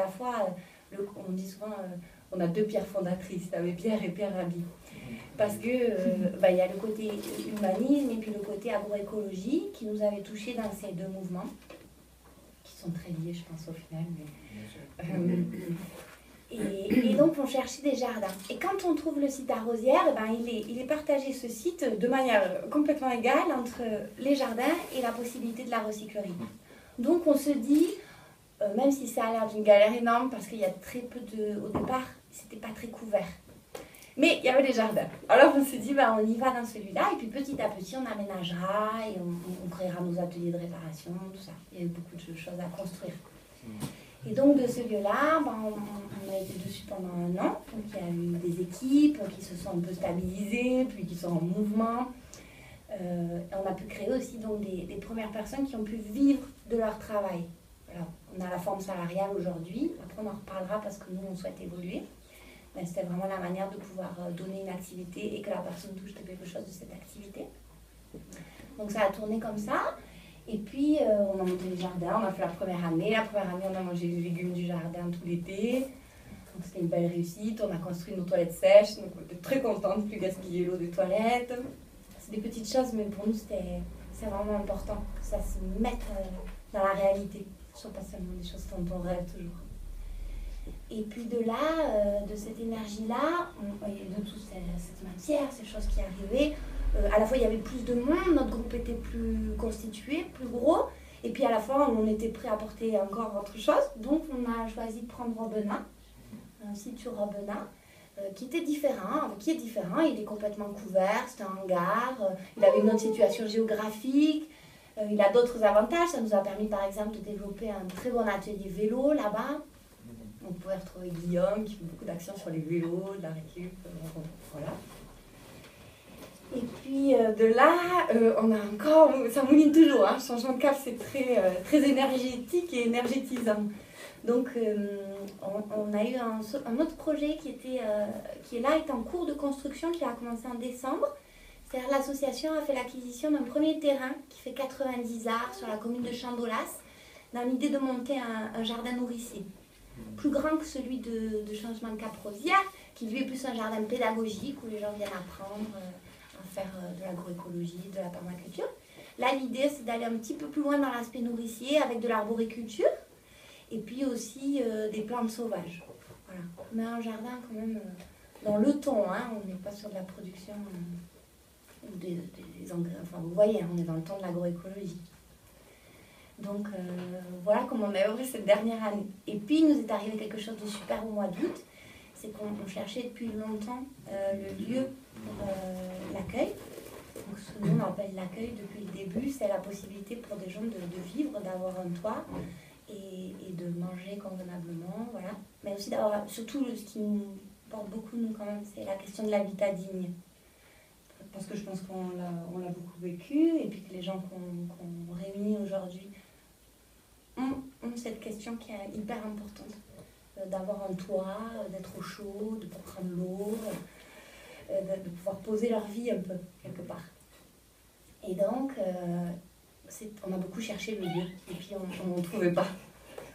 la fois, on dit souvent, on a deux pierres fondatrices, Abbé Pierre et Pierre Rabhi. Parce que y a le côté humanisme et puis le côté agroécologie qui nous avait touchés dans ces deux mouvements, qui sont très liés, je pense, au final. Et donc, on cherchait des jardins. Et quand on trouve le site à Rosières, il est partagé, ce site, de manière complètement égale entre les jardins et la possibilité de la recyclerie. Donc, on se dit, même si ça a l'air d'une galère énorme, parce qu'il y a très peu de... Au départ, c'était pas très couvert. Mais il y avait des jardins. Alors, on s'est dit, on y va dans celui-là. Et puis, petit à petit, on aménagera et on créera nos ateliers de réparation, tout ça. Il y a eu beaucoup de choses à construire. Et donc, de ce lieu-là, on a été dessus pendant 1 an. Donc, il y a eu des équipes qui se sont un peu stabilisées, puis qui sont en mouvement. On a pu créer aussi donc, des premières personnes qui ont pu vivre de leur travail. Alors, on a la forme salariale aujourd'hui. Après, on en reparlera parce que nous, on souhaite évoluer. Mais c'était vraiment la manière de pouvoir donner une activité et que la personne touche quelque chose de cette activité. Donc, ça a tourné comme ça. Et puis, on a monté les jardins, on a fait la première année. La première année, on a mangé les légumes du jardin tout l'été. Donc, c'était une belle réussite. On a construit nos toilettes sèches. Donc, on était très contents de ne plus gaspiller l'eau des toilettes. C'est des petites choses, mais pour nous, c'est vraiment important que ça se mette dans la réalité. Ce ne sont pas seulement des choses dont on rêve toujours. Et puis de là, de cette énergie-là, de toute cette matière, ces choses qui arrivaient, à la fois il y avait plus de monde, notre groupe était plus constitué, plus gros, et puis à la fois on était prêt à apporter encore autre chose. Donc on a choisi de prendre Robena, un site sur Robena, qui était différent, qui est différent, il est complètement couvert, c'est un hangar, il avait une autre situation géographique, il a d'autres avantages, ça nous a permis par exemple de développer un très bon atelier vélo là-bas. On pouvait retrouver Guillaume qui fait beaucoup d'actions sur les vélos, de la récup, voilà. Et puis de là, on a encore, ça mouline toujours, hein, changement de cap, c'est très énergétique et énergétisant. Donc on a eu un autre projet qui est là, est en cours de construction, qui a commencé en décembre. C'est-à-dire l'association a fait l'acquisition d'un premier terrain qui fait 90 arts sur la commune de Chandolas, dans l'idée de monter un jardin nourricier. Plus grand que celui de changement de cap Rosières, qui lui est plus un jardin pédagogique où les gens viennent apprendre à faire de l'agroécologie, de la permaculture. Là, l'idée, c'est d'aller un petit peu plus loin dans l'aspect nourricier avec de l'arboriculture et puis aussi des plantes sauvages. Voilà. Mais un jardin quand même dans le ton, hein, on n'est pas sur de la production ou des engrais. Enfin, vous voyez, hein, on est dans le temps de l'agroécologie. Donc voilà comment on a œuvré cette dernière année. Et puis il nous est arrivé quelque chose de super au mois d'août, c'est qu'on cherchait depuis longtemps le lieu pour l'accueil. Donc ce que nous on appelle l'accueil depuis le début, c'est la possibilité pour des gens de vivre, d'avoir un toit et de manger convenablement, voilà. Mais aussi d'avoir, surtout ce qui nous porte beaucoup nous quand même, c'est la question de l'habitat digne. Parce que je pense qu'on l'a beaucoup vécu et puis que les gens qu'on réunit aujourd'hui ont cette question qui est hyper importante, d'avoir un toit, d'être au chaud, de pouvoir prendre l'eau, de pouvoir poser leur vie un peu, quelque part. Et donc, on a beaucoup cherché le lieu, et puis on ne trouvait pas.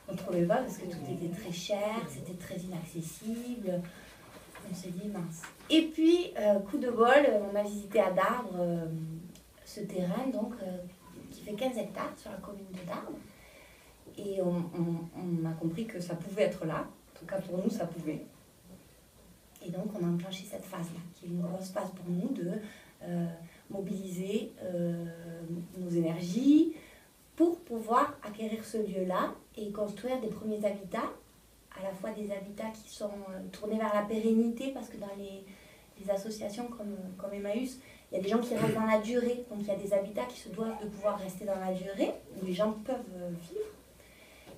On ne trouvait pas parce que tout était très cher, c'était très inaccessible. On s'est dit mince. Et puis, coup de bol, on a visité à Darbre ce terrain donc, qui fait 15 hectares sur la commune de Darbre. Et on a compris que ça pouvait être là. En tout cas, pour nous, ça pouvait. Et donc, on a enclenché cette phase-là, qui est une grosse phase pour nous de mobiliser nos énergies pour pouvoir acquérir ce lieu-là et construire des premiers habitats, à la fois des habitats qui sont tournés vers la pérennité, parce que dans les associations comme Emmaüs, il y a des gens qui restent dans la durée. Donc, il y a des habitats qui se doivent de pouvoir rester dans la durée, où les gens peuvent vivre.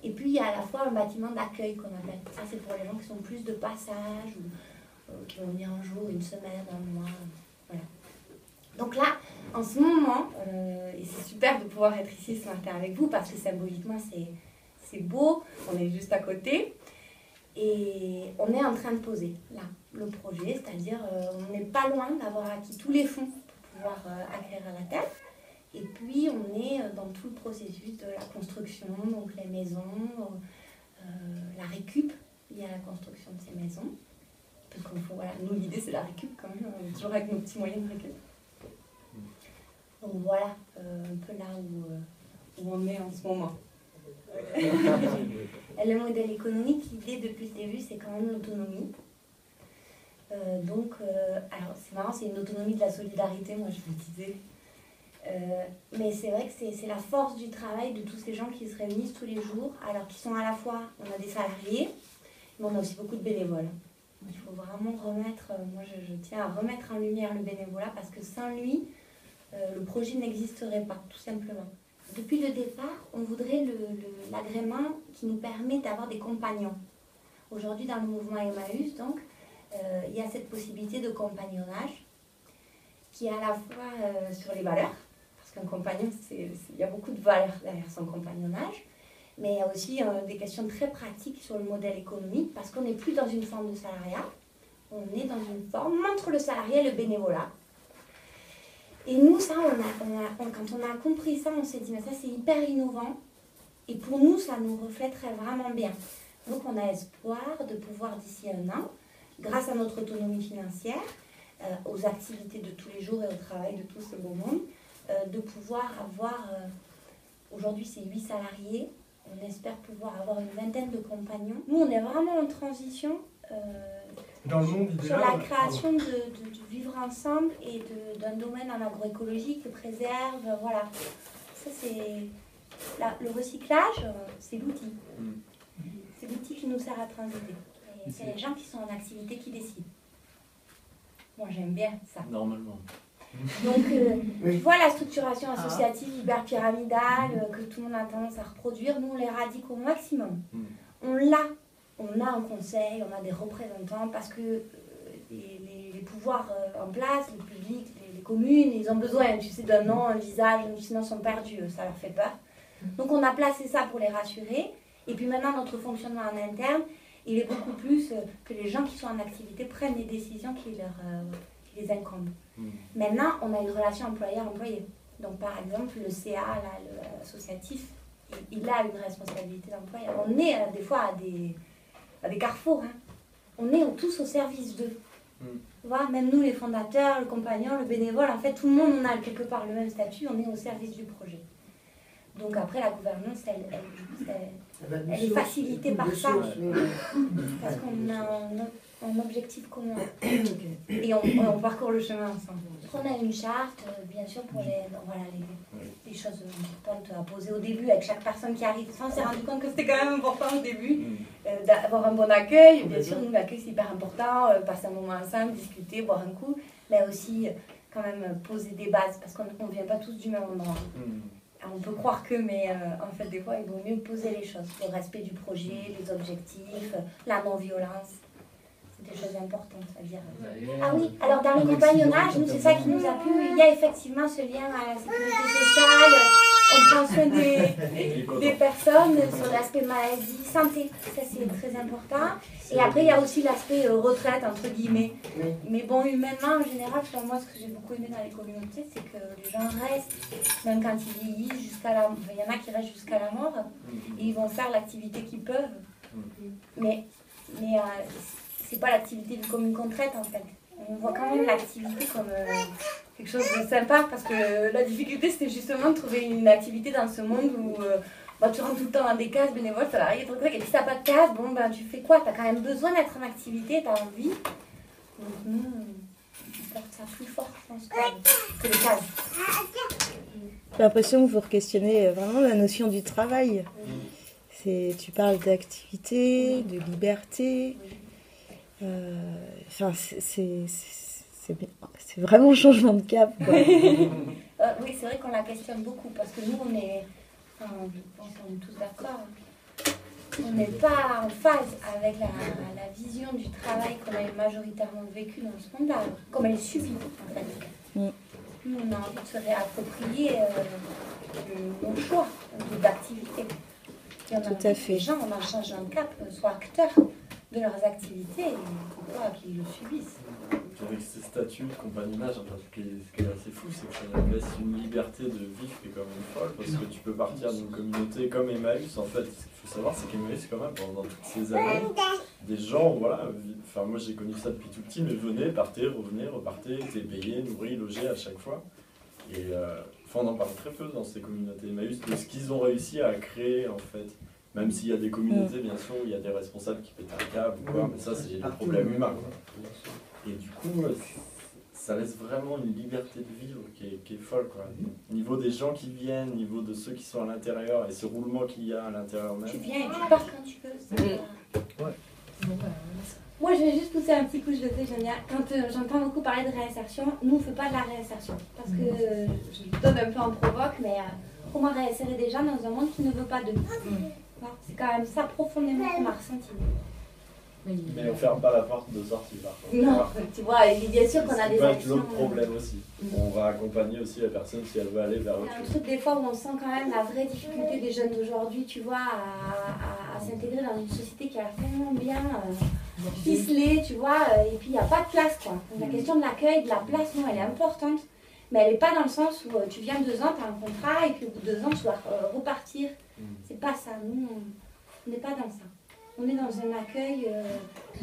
Et puis, il y a à la fois un bâtiment d'accueil qu'on appelle. Ça, c'est pour les gens qui sont plus de passage ou qui vont venir un jour, une semaine, un mois. Voilà. Donc là, en ce moment, et c'est super de pouvoir être ici ce matin avec vous parce que symboliquement, c'est beau. On est juste à côté. Et on est en train de poser, là, le projet. C'est-à-dire, on n'est pas loin d'avoir acquis tous les fonds pour pouvoir acquérir la terre. Et puis, on est dans tout le processus de la construction, donc les maisons, la récup liée à la construction de ces maisons. Parce qu'on faut, voilà, nous l'idée c'est la récup quand même, toujours avec nos petits moyens de récup. Donc voilà un peu là où on est en ce moment. Le modèle économique, l'idée depuis le début, c'est quand même l'autonomie. Alors c'est marrant, c'est une autonomie de la solidarité, moi je le disais. Mais c'est vrai que c'est la force du travail de tous ces gens qui se réunissent tous les jours, alors qu'ils sont à la fois, on a des salariés, mais on a aussi beaucoup de bénévoles. Il faut vraiment remettre, moi je tiens à remettre en lumière le bénévolat, parce que sans lui, le projet n'existerait pas, tout simplement. Depuis le départ, on voudrait l'agrément qui nous permet d'avoir des compagnons. Aujourd'hui, dans le mouvement Emmaüs, donc, il y a cette possibilité de compagnonnage qui est à la fois sur les valeurs, parce qu'un compagnon, il y a beaucoup de valeurs derrière son compagnonnage, mais il y a aussi des questions très pratiques sur le modèle économique, parce qu'on n'est plus dans une forme de salariat, on est dans une forme entre le salarié et le bénévolat. Et nous, ça, quand on a compris ça, on s'est dit, mais ça c'est hyper innovant, et pour nous, ça nous reflèterait vraiment bien. Donc on a espoir de pouvoir d'ici 1 an, grâce à notre autonomie financière, aux activités de tous les jours et au travail de tout ce beau monde, de pouvoir avoir, aujourd'hui c'est 8 salariés, on espère pouvoir avoir une vingtaine de compagnons. Nous on est vraiment en transition dans le monde idéal, sur la création de vivre ensemble et d'un domaine en agroécologie qui préserve, voilà. Ça c'est, le recyclage, c'est l'outil. C'est l'outil qui nous sert à transiter. C'est les gens qui sont en activité qui décident. Moi, j'aime bien ça. Normalement. Donc, tu vois la structuration associative hyper pyramidale que tout le monde a tendance à reproduire, nous, on les radique au maximum. On a un conseil, on a des représentants parce que les pouvoirs en place, le public, les communes, ils ont besoin, tu sais, d'un nom, un visage, sinon ils sont perdus, ça leur fait peur. Donc, on a placé ça pour les rassurer. Et puis maintenant, notre fonctionnement en interne, il est beaucoup plus que les gens qui sont en activité prennent les décisions qui les incombent. Maintenant, on a une relation employeur-employé. Donc par exemple, le CA, l'associatif, il a une responsabilité d'employeur. On est des fois à des carrefours. Hein. On est tous au service d'eux. Tu vois, même nous, les fondateurs, le compagnon, le bénévole, en fait, tout le monde, on a quelque part le même statut, on est au service du projet. Donc après, la gouvernance, elle est facilitée par ça, parce qu'on a un objectif commun. Et on parcourt le chemin ensemble. On a une charte, bien sûr, pour les choses importantes à poser au début avec chaque personne qui arrive. On s'est rendu compte que c'était quand même important au début d'avoir un bon accueil. Bien sûr, nous, l'accueil, c'est hyper important. Passer un moment ensemble, discuter, boire un coup, mais aussi quand même poser des bases, parce qu'on ne vient pas tous du même endroit. On peut croire que, mais en fait, des fois, il vaut mieux poser les choses. Le respect du projet, les objectifs, la non-violence. C'est des choses importantes à dire. Ah oui, alors dans le compagnonnage, nous, c'est ça qui nous a plu. Il y a effectivement ce lien à la sécurité sociale. On prend soin des personnes sur l'aspect maladie, santé. Ça, c'est très important. Et après, il y a aussi l'aspect retraite, entre guillemets. Mais bon, humainement, en général, pour moi, ce que j'ai beaucoup aimé dans les communautés, c'est que les gens restent, même quand ils vieillissent, jusqu'à la mort. Il y en a qui restent jusqu'à la mort, et ils vont faire l'activité qu'ils peuvent. Mais c'est pas l'activité du commun qu'on traite, en fait. On voit quand même l'activité comme quelque chose de sympa, parce que la difficulté, c'était justement de trouver une activité dans ce monde où tu rentres tout le temps dans des cases, bénévoles, salariés, trucs, et si t'as pas de case, bon, ben, tu fais quoi? T'as quand même besoin d'être en activité, t'as envie. Donc nous, on porte ça plus fort, je pense, que les cases. J'ai l'impression que vous questionnez vraiment la notion du travail. Tu parles d'activité, de liberté. Enfin, c'est vraiment un changement de cap, quoi. Oui, c'est vrai qu'on la questionne beaucoup, parce que nous, on est tous d'accord. On n'est pas en phase avec la vision du travail comme elle est majoritairement vécue dans ce monde-là, comme elle est subie, en fait. Nous, on a envie de se réapproprier nos choix d'activité. Tout à fait. Les gens, on a changé un cap, soient acteurs de leurs activités et pas qu'ils le subissent. avec ces statuts de compagnonnage, enfin, ce qui est assez fou, c'est que ça laisse une liberté de vivre qui est quand même folle, parce que tu peux partir d'une communauté comme Emmaüs. En fait, ce qu'il faut savoir, c'est qu'Emmaüs, quand même, pendant toutes ces années, des gens, voilà, enfin moi j'ai connu ça depuis tout petit, mais venaient, partaient, revenaient, repartaient, étaient payés, nourris, logés à chaque fois. Et enfin, on en parle très peu dans ces communautés Emmaüs, de ce qu'ils ont réussi à créer, en fait. Même s'il y a des communautés, bien sûr, où il y a des responsables qui pètent un câble ou quoi, mais ça, c'est des problèmes humains, quoi. Et du coup, ça laisse vraiment une liberté de vivre qui est folle, quoi. Au niveau des gens qui viennent, au niveau de ceux qui sont à l'intérieur, et ce roulement qu'il y a à l'intérieur même. Tu viens et tu pars quand tu veux. Ouais. Moi, je vais juste pousser un petit coup, je le fais, j'aime bien. Quand j'entends beaucoup parler de réinsertion, nous, on ne fait pas de la réinsertion. Parce que je donne un peu en provoque, mais comment réinsérer des gens dans un monde qui ne veut pas d'eux. C'est quand même ça profondément qu'on a ressenti. Mais on ferme pas la porte de sortie, par contre. Non, tu vois, bien sûr qu'on a des actions. Ça peut être actions. l'autre problème aussi. On va accompagner aussi la personne si elle veut aller vers autre Il y a un chose. truc des fois où on sent quand même la vraie difficulté des jeunes d'aujourd'hui, tu vois, à s'intégrer dans une société qui a tellement bien ficelé, tu vois, et puis il n'y a pas de place, quoi. Donc, la question de l'accueil, de la place, non, elle est importante, mais elle n'est pas dans le sens où tu viens 2 ans, tu as un contrat, et puis au bout de 2 ans, tu dois repartir. C'est pas ça, nous, on n'est pas dans ça. On est dans un accueil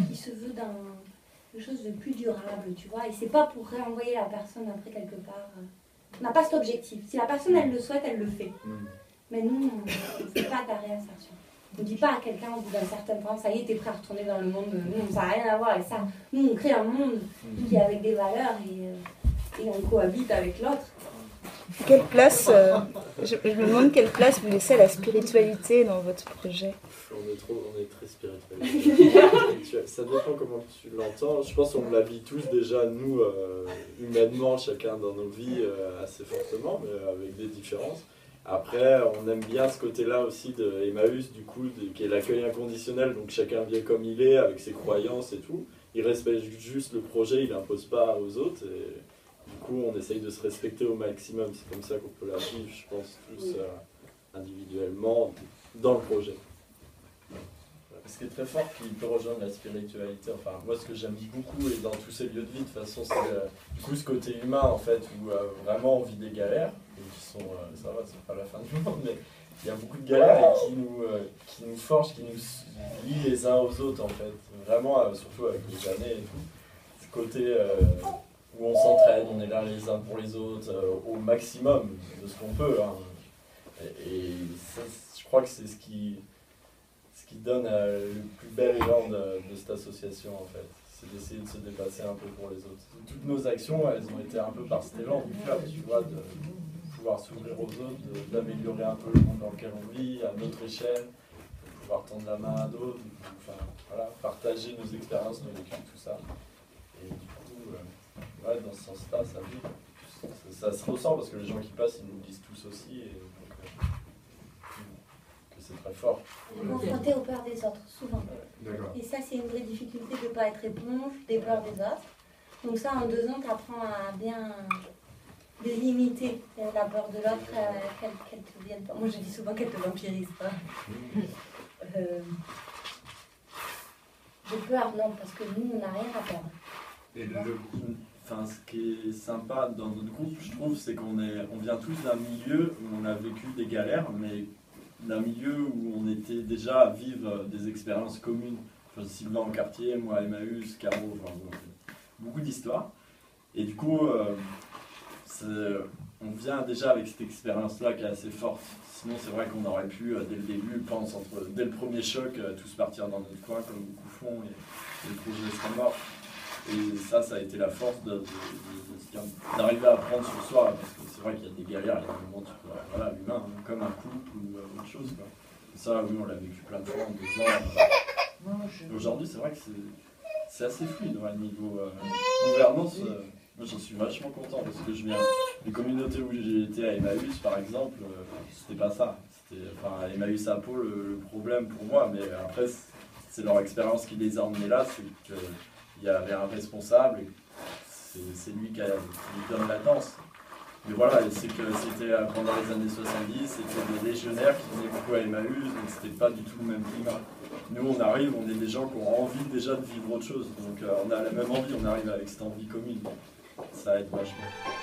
qui se veut dans quelque chose de plus durable, tu vois, et c'est pas pour réenvoyer la personne après quelque part. On n'a pas cet objectif. Si la personne, elle le souhaite, elle le fait. Mais nous, on ne fait pas de la réinsertion. On ne dit pas à quelqu'un au bout d'un certain temps, ça y est, t'es prêt à retourner dans le monde. Nous, ça n'a rien à voir avec ça. Nous, on crée un monde qui est avec des valeurs et on cohabite avec l'autre. Quelle place, je me demande quelle place vous laissez à la spiritualité dans votre projet? On est très spirituel. Ça dépend comment tu l'entends. Je pense qu'on la vit tous déjà, nous, humainement, chacun dans nos vies, assez fortement, mais avec des différences. Après, on aime bien ce côté-là aussi de Emmaüs, du coup, qui est l'accueil inconditionnel. Donc chacun vient comme il est, avec ses croyances et tout. Il respecte juste le projet, il n'impose pas aux autres. Et du coup, on essaye de se respecter au maximum. C'est comme ça qu'on peut la vivre, je pense, tous individuellement, dans le projet. Ce qui est très fort, qui peut rejoindre la spiritualité, enfin moi ce que j'aime beaucoup et dans tous ces lieux de vie de toute façon c'est du coup ce côté humain en fait où vraiment on vit des galères et qui sont, ça va c'est pas la fin du monde mais il y a beaucoup de galères et qui nous forgent, qui nous lient les uns aux autres en fait, vraiment surtout avec les années et tout, ce côté où on s'entraide, on est là les uns pour les autres au maximum de ce qu'on peut hein. Et ça, je crois que c'est ce qui donne le plus bel élan de cette association en fait, c'est d'essayer de se dépasser un peu pour les autres. Toutes nos actions, elles ont été un peu par cet élan du club, tu vois, de pouvoir s'ouvrir aux autres, d'améliorer un peu le monde dans lequel on vit, à notre échelle, de pouvoir tendre la main à d'autres, enfin, voilà, partager nos expériences, nos vécus, tout ça. Et du coup, ouais, dans ce sens-là, ça vit. Ça se ressent parce que les gens qui passent, ils nous le disent tous aussi. Et donc, c'est très fort. On est confronté aux peurs des autres, souvent. Et ça, c'est une vraie difficulté de ne pas être éponge des peurs des autres. Donc ça, en 2 ans, tu apprends à bien délimiter la peur de l'autre, qu'elle te vienne pas. Moi, je dis souvent qu'elle te vampirise pas. J'ai peur, non, parce que nous, on n'a rien à perdre. Et enfin, ce qui est sympa dans notre groupe, je trouve, c'est qu'on vient tous d'un milieu où on a vécu des galères, mais d'un milieu où on était déjà à vivre des expériences communes. Enfin, Sylvain en quartier, moi à Emmaüs, Caro, enfin, beaucoup d'histoires. Et du coup, on vient déjà avec cette expérience-là qui est assez forte. Sinon, c'est vrai qu'on aurait pu, dès le début, dès le premier choc, tous partir dans notre coin comme beaucoup font et le projet serait mort. Et ça a été la force d'arriver à prendre sur soi, parce que c'est vrai qu'il y a des galères, il y a des moments, voilà, l'humain, hein, comme un couple ou autre chose. Quoi. Et ça, oui, on l'a vécu plein de fois en 2 ans. Aujourd'hui, c'est vrai que c'est assez fluide, ouais, niveau gouvernance. Moi, j'en suis vachement content, parce que je viens des communautés où j'ai été à Emmaüs, par exemple, c'était pas ça. Enfin, Emmaüs à Pau, le problème pour moi, mais après, c'est leur expérience qui les a emmenés là, c'est qu'il y avait un responsable, et c'est lui qui donne la danse. Mais voilà, et c'est que c'était pendant les années 70, c'était des légionnaires qui venaient beaucoup à Emmaüs, donc c'était pas du tout le même climat. Nous, on arrive, on est des gens qui ont envie déjà de vivre autre chose, donc on a la même envie, on arrive avec cette envie commune, ça aide vachement.